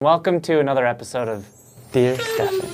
Welcome to another episode of Dear Stefan.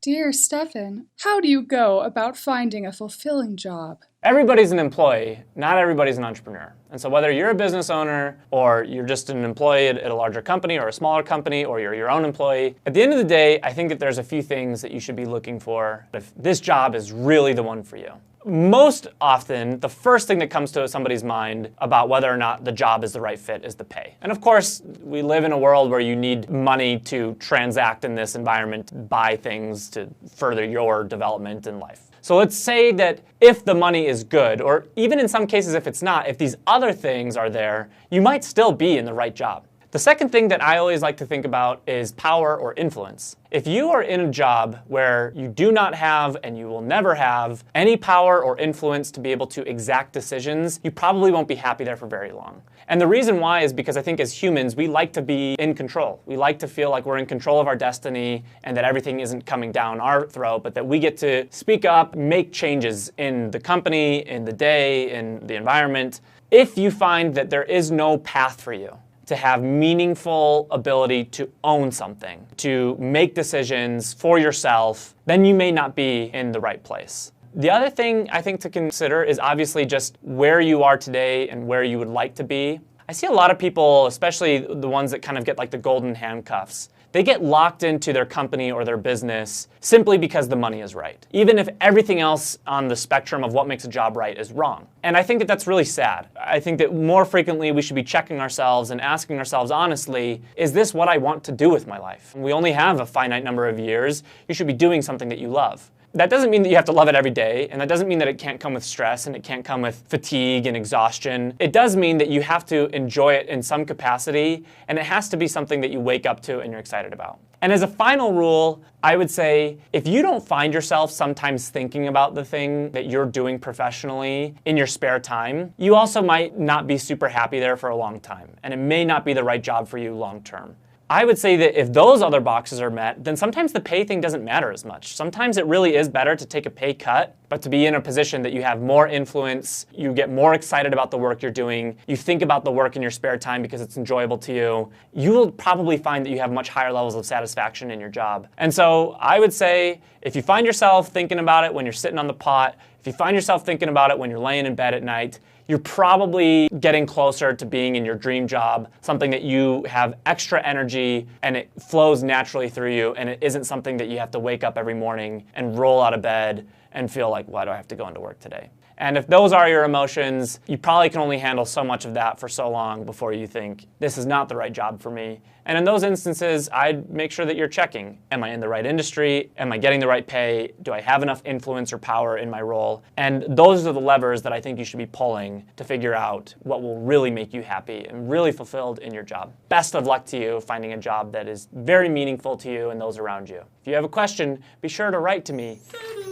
Dear Stefan, how do you go about finding a fulfilling job? Everybody's an employee, not everybody's an entrepreneur. And so whether you're a business owner or you're just an employee at a larger company or a smaller company or you're your own employee, at the end of the day, I think that there's a few things that you should be looking for if this job is really the one for you. Most often, the first thing that comes to somebody's mind about whether or not the job is the right fit is the pay. And of course, we live in a world where you need money to transact in this environment, buy things to further your development in life. So let's say that if the money is good, or even in some cases if it's not, if these other things are there, you might still be in the right job. The second thing that I always like to think about is power or influence. If you are in a job where you do not have and you will never have any power or influence to be able to exact decisions, you probably won't be happy there for very long. And the reason why is because I think as humans, we like to be in control. We like to feel like we're in control of our destiny and that everything isn't coming down our throat, but that we get to speak up, make changes in the company, in the day, in the environment. If you find that there is no path for you to have meaningful ability to own something, to make decisions for yourself, then you may not be in the right place. The other thing I think to consider is obviously just where you are today and where you would like to be. I see a lot of people, especially the ones that kind of get like the golden handcuffs, they get locked into their company or their business simply because the money is right, even if everything else on the spectrum of what makes a job right is wrong. And I think that that's really sad. I think that more frequently we should be checking ourselves and asking ourselves honestly, is this what I want to do with my life? We only have a finite number of years. You should be doing something that you love. That doesn't mean that you have to love it every day, and that doesn't mean that it can't come with stress and it can't come with fatigue and exhaustion. It does mean that you have to enjoy it in some capacity, and it has to be something that you wake up to and you're excited about. And as a final rule, I would say if you don't find yourself sometimes thinking about the thing that you're doing professionally in your spare time, you also might not be super happy there for a long time, and it may not be the right job for you long term. I would say that if those other boxes are met, then sometimes the pay thing doesn't matter as much. Sometimes it really is better to take a pay cut, but to be in a position that you have more influence, you get more excited about the work you're doing, you think about the work in your spare time because it's enjoyable to you, you will probably find that you have much higher levels of satisfaction in your job. And so I would say if you find yourself thinking about it when you're sitting on the pot, if you find yourself thinking about it when you're laying in bed at night, you're probably getting closer to being in your dream job, something that you have extra energy and it flows naturally through you, and it isn't something that you have to wake up every morning and roll out of bed and feel like, why do I have to go into work today? And if those are your emotions, you probably can only handle so much of that for so long before you think, this is not the right job for me. And in those instances, I'd make sure that you're checking. Am I in the right industry? Am I getting the right pay? Do I have enough influence or power in my role? And those are the levers that I think you should be pulling to figure out what will really make you happy and really fulfilled in your job. Best of luck to you finding a job that is very meaningful to you and those around you. If you have a question, be sure to write to me,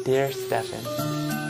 Dear Stefan.